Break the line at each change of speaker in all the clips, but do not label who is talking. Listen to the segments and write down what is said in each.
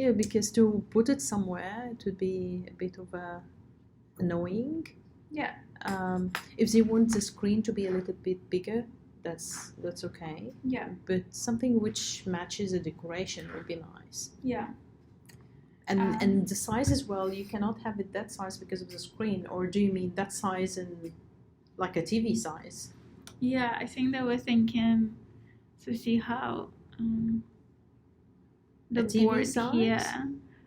Yeah, because to put it somewhere, it would be a bit of annoying.
Yeah.
If they want the screen to be a little bit bigger, that's okay.
Yeah.
But something which matches the decoration would be nice.
Yeah.
And the size as well, you cannot have it that size because of the screen, or do you mean that size and like a TV size?
Yeah, I think they were thinking to see how the
A TV
board
size?
here.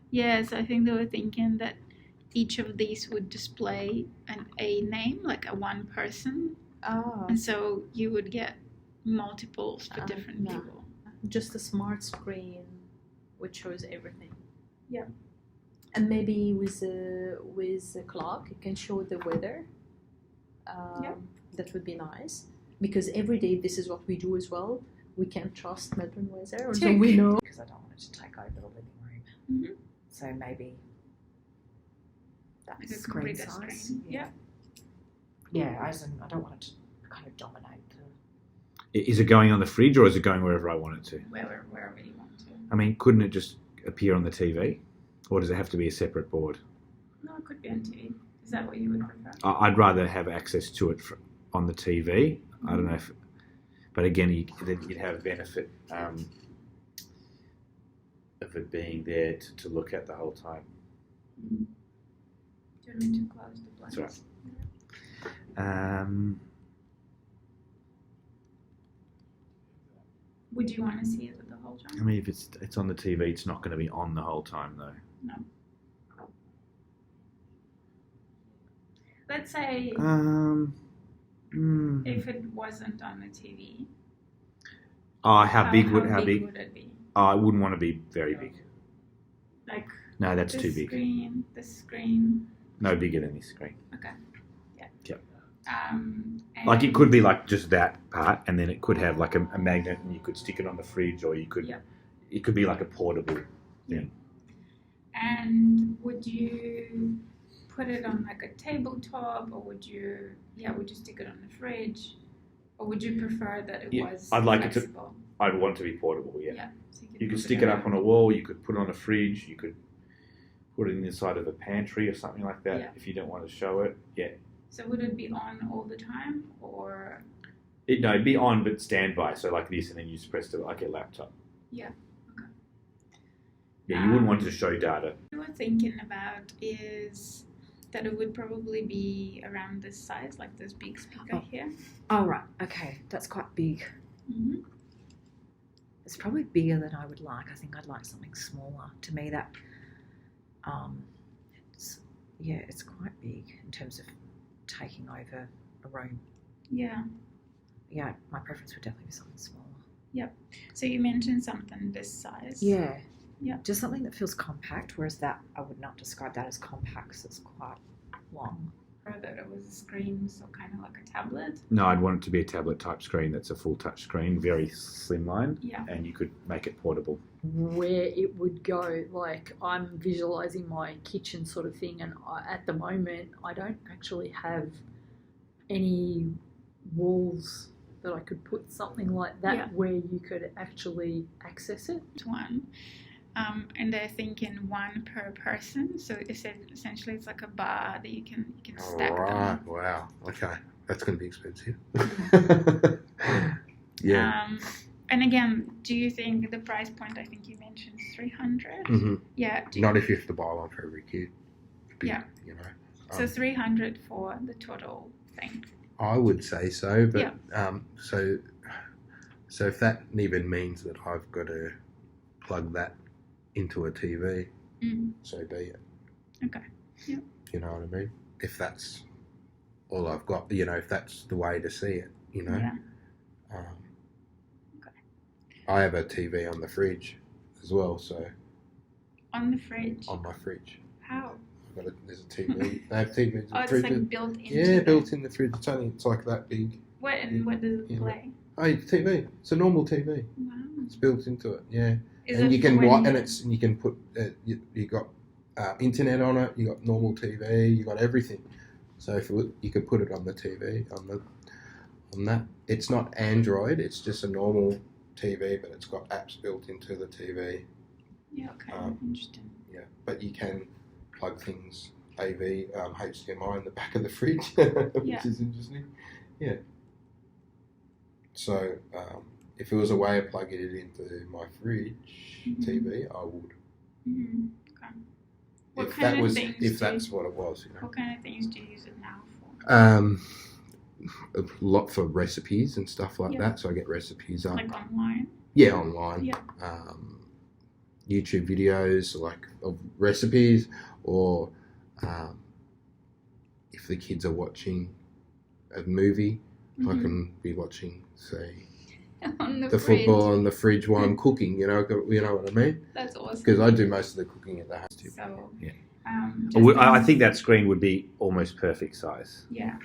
Yes, I think they were thinking that each of these would display a name, like a one person,
Ah,
and so you would get multiples for different
no.
people.
Just a smart screen which shows everything.
Yeah.
And maybe with a clock, you can show the weather. That would be nice, because every day this is what we do as well. We can't trust Melbourne weather, so we know.
Because I don't want it to take over the living room.
Mm-hmm.
So maybe that
Like a
screen
bigger
size.
screen. Yeah.
Yeah, as in I don't want it to kind of dominate the.
Is it going on the fridge or is it going wherever I want it to?
Wherever you want to.
I mean, couldn't it just appear on the TV? Or does it have to be a separate board?
No, it could be on TV. Is that what you would prefer?
I'd rather have access to it on the TV. I don't know if... But again, you'd have benefit of it being there to look at the whole time.
Mm-hmm. Do you want me to close the blinds?
That's right.
Would you want to see it the whole
I
time?
mean, if it's on the TV, it's not going to be on the whole time, though.
No. Let's say if it wasn't on the TV.
How big would
it be?
I wouldn't want to be very big.
Like
No, that's too big.
The screen.
No bigger than this screen.
Okay. Yeah.
Yep.
Like
it could be like just that part, and then it could have like a magnet, and you could stick it on the fridge, or you could.
Yep.
It could be like a portable thing.
And would you put it on like a tabletop, or would you stick it on the fridge, or would you prefer that it was
I'd like
flexible?
I'd want it to be portable. Yeah.
Yeah. So
You could stick it up on a wall. You could put it on a fridge. You could put it inside of a pantry or something like that if you don't want to show it. Yeah.
So would it be on all the time, or?
It'd be on, but standby. So like this, and then you just press it like a laptop.
Yeah. Okay.
Yeah, you wouldn't want to show data.
What we were thinking about is that it would probably be around this size, like this big speaker here.
Oh right, okay, that's quite big.
Mm-hmm.
It's probably bigger than I would like. I think I'd like something smaller. To me, that it's quite big in terms of taking over a room.
Yeah.
Yeah, my preference would definitely be something smaller.
Yep. So you mentioned something this size.
Yeah.
Yeah.
Just something that feels compact, whereas that I would not describe that as compact because it's quite long.
Or that it was a screen, so kind of like a tablet.
No, I'd want it to be a tablet type screen that's a full touch screen, very slimline,
Yeah.
and you could make it portable.
Where it would go, like I'm visualizing my kitchen sort of thing, and at the moment I don't actually have any walls that I could put something like that where you could actually access it.
One. And they're thinking one per person, so essentially it's like a bar that you can stack them.
Wow. Okay. That's going to be expensive.
And again, do you think the price point? I think you mentioned 300.
Mm-hmm.
Yeah.
Not if you have to buy one for every kid.
Yeah.
You know.
So 300 for the total thing.
I would say so, but so if that even means that I've got to plug that into a TV, so be it.
Okay. Yeah.
You know what I mean? If that's all I've got, if that's the way to see it,
Yeah.
Okay. I have a TV on the fridge as well, so.
On the fridge?
On my fridge.
How?
There's a TV. They have TVs in the fridge.
It's like built into
Yeah, built in the fridge. It's like that big.
What does it play?
Oh, TV. It's a normal TV.
Wow.
It's built into it. Yeah.
Is
and
it
you can
when-
and you can put you got internet on it. You got normal TV. You got everything. So you could put it on the TV on that. It's not Android. It's just a normal TV, but it's got apps built into the TV.
Yeah, okay, interesting.
Yeah, but you can plug things AV, HDMI in the back of the fridge, which is interesting. Yeah. So if it was a way of plugging it into my fridge TV, I would.
Mm-hmm. Okay. What
If
kind
that
of
was,
things
if that's what it was, you know.
What kind of things do you use it now for?
A lot for recipes and stuff like that. So I get recipes up.
Like online?
Yeah, online.
Yeah.
YouTube videos like of recipes, or if the kids are watching a movie, I can be watching, say,
on
the football on the fridge while I'm cooking. You know what I mean?
That's awesome.
Because I do most of the cooking at the house too.
So,
Yeah.
I
I think that screen would be almost perfect size.
Yeah.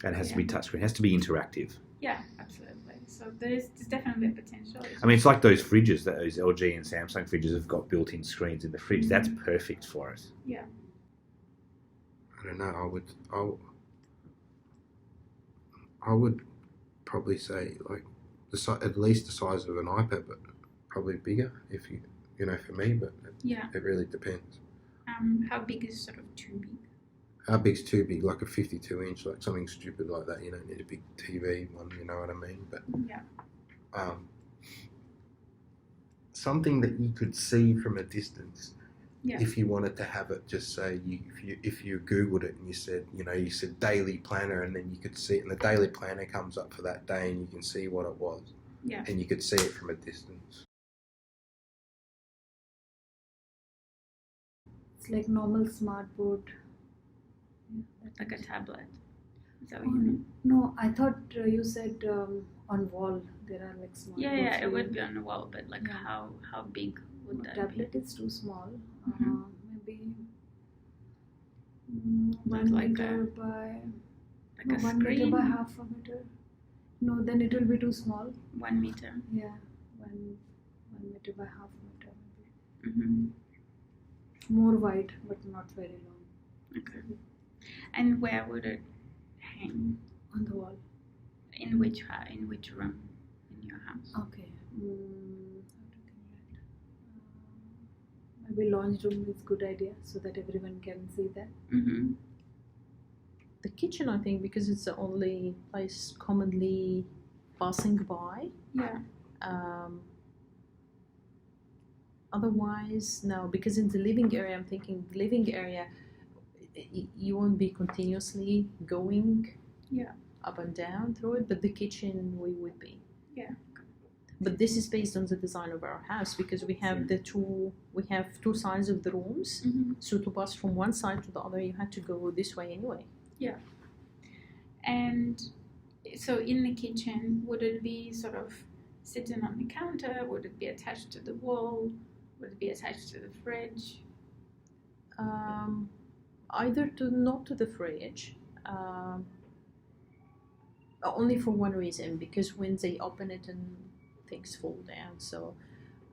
And it has to be touchscreen. It has to be interactive.
Yeah, absolutely. So there's definitely a potential.
I mean, it's like those fridges that those LG and Samsung fridges have got built-in screens in the fridge. That's perfect for us.
Yeah.
I don't know. I would probably say like at least the size of an iPad, but probably bigger if for me. But it really depends.
How big is sort of too big?
How big's too big? Like a 52-inch, like something stupid like that. You don't need a big TV one. You know what I mean? But something that you could see from a distance.
Yeah.
If you wanted to have it, just say if you Googled it and you said daily planner, and then you could see it, and the daily planner comes up for that day, and you can see what it was.
Yeah.
And you could see it from a distance.
It's like normal smart board.
Like a tablet. Is that what you mean?
No, I thought you said on wall there are like smart boards.
Yeah, it would be on the wall, but like how big would that
tablet
be?
is too small. Maybe
Like
1
like
meter
a
by
like a
1 meter
screen.
by half a meter. No, then it will be too small.
1 meter.
Yeah, 1 meter by half meter maybe.
Mm-hmm.
More wide, but not very long.
Okay. And where would it hang?
On the wall.
In which room in your house?
Okay. Maybe lounge room is good idea so that everyone can see that.
Mm-hmm.
The kitchen, I think, because it's the only place commonly passing by.
Yeah.
Otherwise, no, because in the living area, I'm thinking the living area, you won't be continuously going up and down through it, but the kitchen we would be.
Yeah.
But this is based on the design of our house, because we have two sides of the rooms.
Mm-hmm.
So to pass from one side to the other, you had to go this way anyway.
Yeah. And so in the kitchen, would it be sort of sitting on the counter? Would it be attached to the wall? Would it be attached to the fridge?
Either not to the fridge, only for one reason, because when they open it and things fall down, so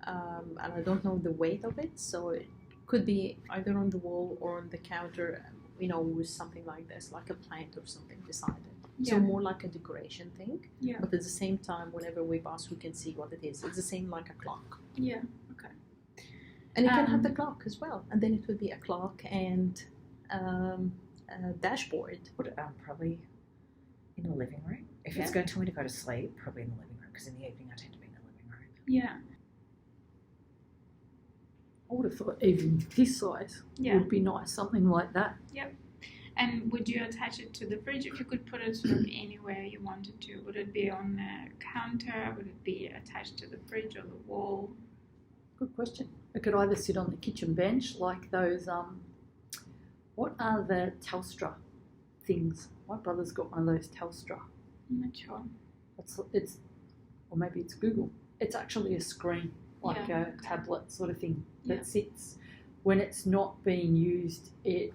and I don't know the weight of it, so it could be either on the wall or on the counter, with something like this, like a plant or something beside it. So more like a decoration thing.
Yeah.
But at the same time, whenever we pass, we can see what it is. It's the same like a clock.
Yeah. Okay.
And it can have the clock as well, and then it would be a clock and a dashboard.
Probably in the living room. If it's going to tell me to go to sleep, probably in the living room, because in the evening I tend to be in the living room.
Yeah.
I would have thought even this size would be nice, something like that.
Yep. And would you attach it to the fridge? If you could put it sort of anywhere you wanted to, would it be on the counter? Would it be attached to the fridge or the wall?
Good question. It could either sit on the kitchen bench, like those, what are the Telstra things? My brother's got one of those Telstra.
I'm not sure.
It's or maybe it's Google. It's actually a screen, like a tablet sort of thing that sits. When it's not being used, it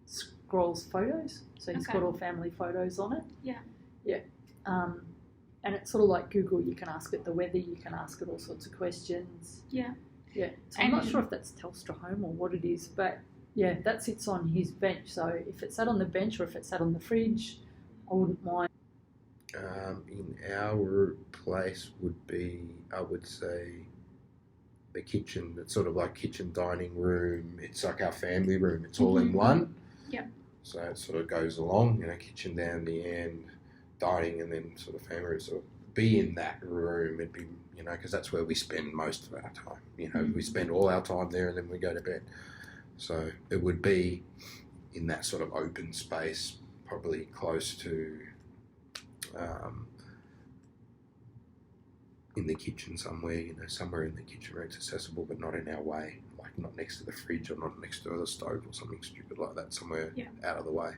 scrolls photos. So he's got all family photos on it. Yeah. Yeah. And it's sort of like Google. You can ask it the weather. You can ask it all sorts of questions. Yeah. Yeah. So I'm not sure if that's Telstra Home or what it is, but yeah, that sits on his bench. So if it sat on the bench or if it sat on the fridge, I wouldn't mind.
In our place would be, I would say, the kitchen. It's sort of like kitchen, dining room. It's like our family room. It's all in one.
Yeah.
So it sort of goes along, kitchen down the end, dining, and then sort of family room. So be in that room. It'd be, because that's where we spend most of our time. We spend all our time there and then we go to bed. So it would be in that sort of open space, probably close to in the kitchen somewhere, somewhere in the kitchen where it's accessible but not in our way, like not next to the fridge or not next to the stove or something stupid like that, somewhere out of the way.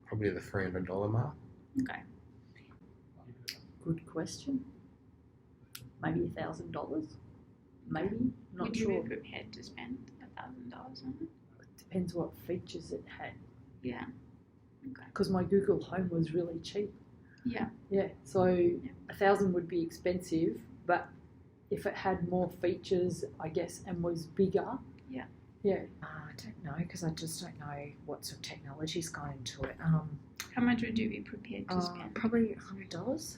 Probably the $300 mark.
Okay.
Good question. Maybe $1,000. Maybe, not
Would
sure.
you be prepared to spend $1,000 on it?
Depends what features it had.
Yeah. Okay.
Because my Google Home was really cheap.
Yeah.
Yeah, so 1,000 would be expensive, but if it had more features, I guess, and was bigger.
Yeah.
Yeah.
I don't know, because I just don't know what sort of technology's gone into it.
How much would you be prepared to spend?
Probably $100.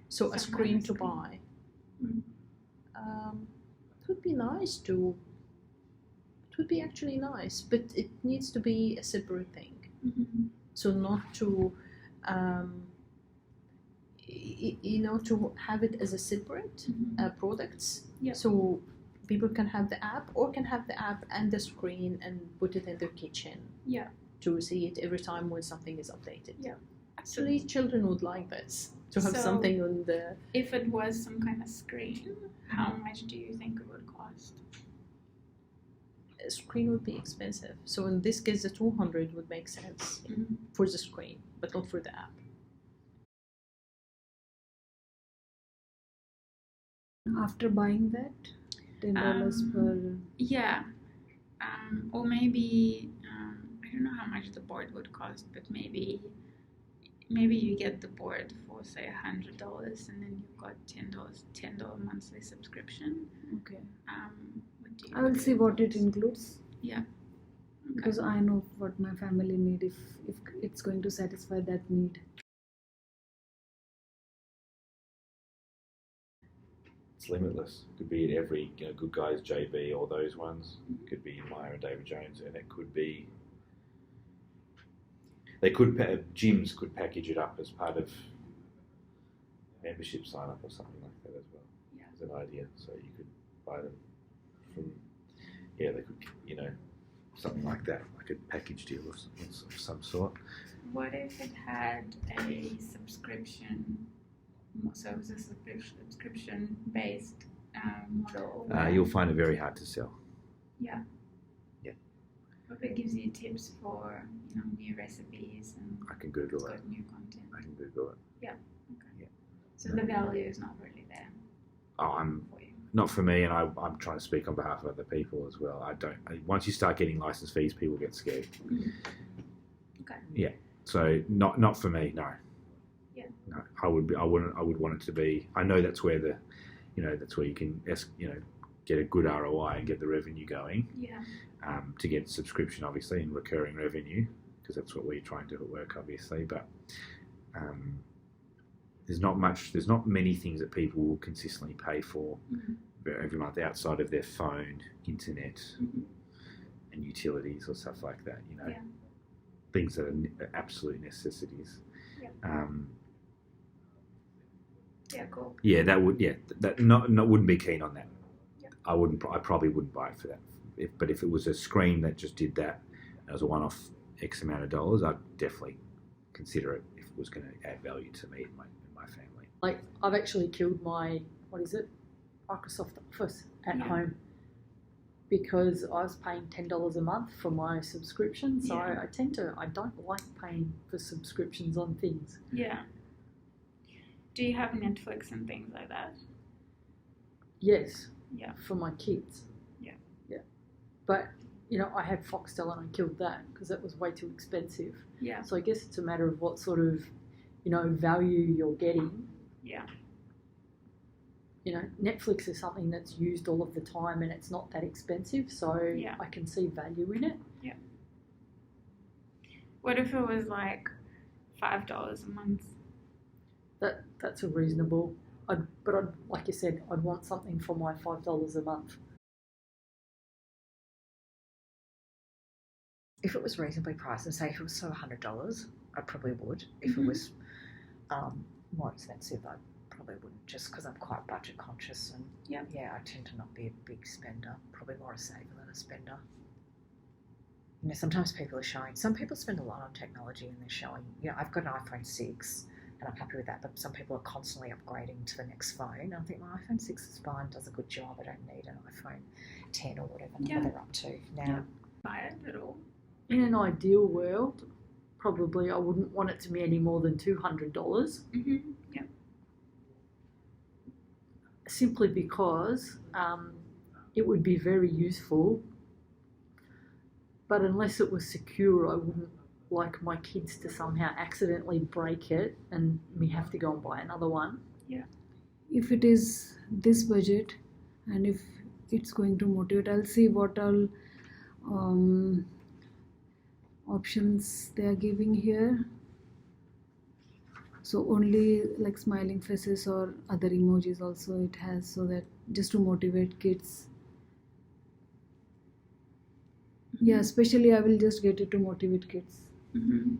So a
Some
screen
kind
to
of screen.
buy.
Mm.
It would be nice to. It would be actually nice, but it needs to be a separate thing.
Mm-hmm.
So not to, to have it as a separate products.
Yeah.
So people can have the app, or can have the app and the screen and put it in their kitchen.
Yeah.
To see it every time when something is updated.
Yeah.
Actually, children would like this, to have
So-
something on the.
If it was some kind of screen, how much do you think it would cost?
A screen would be expensive. So in this case, the 200 would make sense
Mm-hmm.
for the screen, but not for the app.
After buying that, $10 per.
Yeah. Or maybe I don't know how much the board would cost, but maybe you get the board for say $100 and then you've got $10 monthly subscription.
Okay.
What do you
I will
do?
see what it includes.
Yeah.
Because I know what my family need, if it's going to satisfy that need.
It's limitless. Could be at every Good Guys JB or those ones. Could be Myer and David Jones, and it could be. They could gyms could package it up as part of membership sign up or something like that as well.
Yeah.
As an idea, so you could buy them from. Yeah, they could something like that, like a package deal of some sort.
What if it had a subscription? So it was a subscription-based model.
You'll find it very hard to sell.
Yeah.
Yeah.
What if it gives you tips for new recipes and
I can Google
it's
it.
got new content?
I can Google it.
So the value is not really there
I'm
for you.
not for me, and I'm trying to speak on behalf of other people as well. Once you start getting license fees, people get scared.
Okay.
Yeah. So not for me. No.
Yeah.
No. I would want it to be. I know that's where that's where you can get a good ROI and get the revenue going.
Yeah.
To get subscription, obviously, and recurring revenue, because that's what we're trying to do at work, obviously. But there's not many things that people will consistently pay for every month outside of their phone, internet, and utilities or stuff like that.
Yeah.
Things that are absolute necessities.
Yeah. Yeah. Cool.
Yeah, that wouldn't be keen on that.
Yeah.
I probably wouldn't buy it for that. But if it was a screen that just did that as a one-off X amount of dollars, I'd definitely consider it if it was going to add value to me and my family.
Like, I've actually killed my, Microsoft Office at home, because I was paying $10 a month for my subscription. So
Yeah.
I don't like paying for subscriptions on things.
Yeah. Do you have Netflix and things like that?
Yes.
Yeah.
For my kids.
Yeah.
Yeah. But, I had Foxtel and I killed that because that was way too expensive.
Yeah.
So I guess it's a matter of what sort of, value you're getting.
Yeah.
Netflix is something that's used all of the time and it's not that expensive, so
Yeah.
I can see value in it.
What if it was like $5 a month?
That's a reasonable. I'd, like you said, I'd want something for my $5 a month.
If it was reasonably priced, and say if it was sort of $100, I probably would. If
Mhm.
it was more expensive, I probably wouldn't, just because I'm quite budget conscious and
Yep.
yeah, I tend to not be a big spender. Probably more a saver than a spender. You know, sometimes people are showing. Some people spend a lot on technology, and they're showing. You know, I've got an iPhone 6, and I'm happy with that. But some people are constantly upgrading to the next phone. I think my iPhone 6 is fine, does a good job. I don't need an iPhone 10 or whatever number
Yeah.
they're up to now.
Yeah. Buy it at all.
In an ideal world, probably I wouldn't want it to be any more than $200.
Mm-hmm. Yeah.
Simply because it would be very useful, but unless it was secure, I wouldn't like my kids to somehow accidentally break it and me have to go and buy another one.
If it is this budget, and if it's going to motivate, I'll see what all options they are giving here. So only like smiling faces or other emojis also it has, so that just to motivate kids. Yeah, especially I will just get it to motivate kids,
Mm-hmm.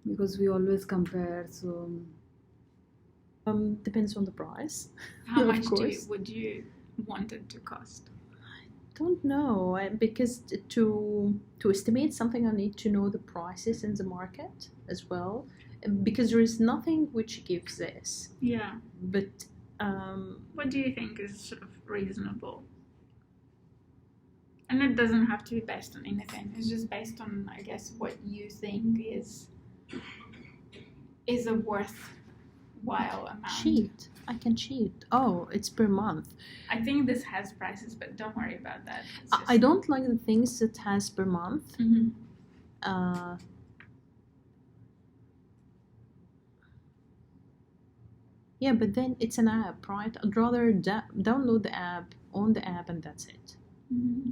because we always compare. So
Depends on the price.
How
Of
much
course.
would you want it to cost?
Don't know because to estimate something, I need to know the prices in the market as well, because there is nothing which gives this.
Yeah.
But
What do you think is sort of reasonable? And it doesn't have to be based on anything. It's just based on, I guess, what you think is a worthwhile amount.
cheat, I can cheat. Oh, it's per month.
I think this has prices, but don't worry about that. It's
I don't like the things that has per month.
Mm-hmm.
Yeah, but then it's an app, right? I'd rather download the app, own the app, and that's it.
Mm-hmm.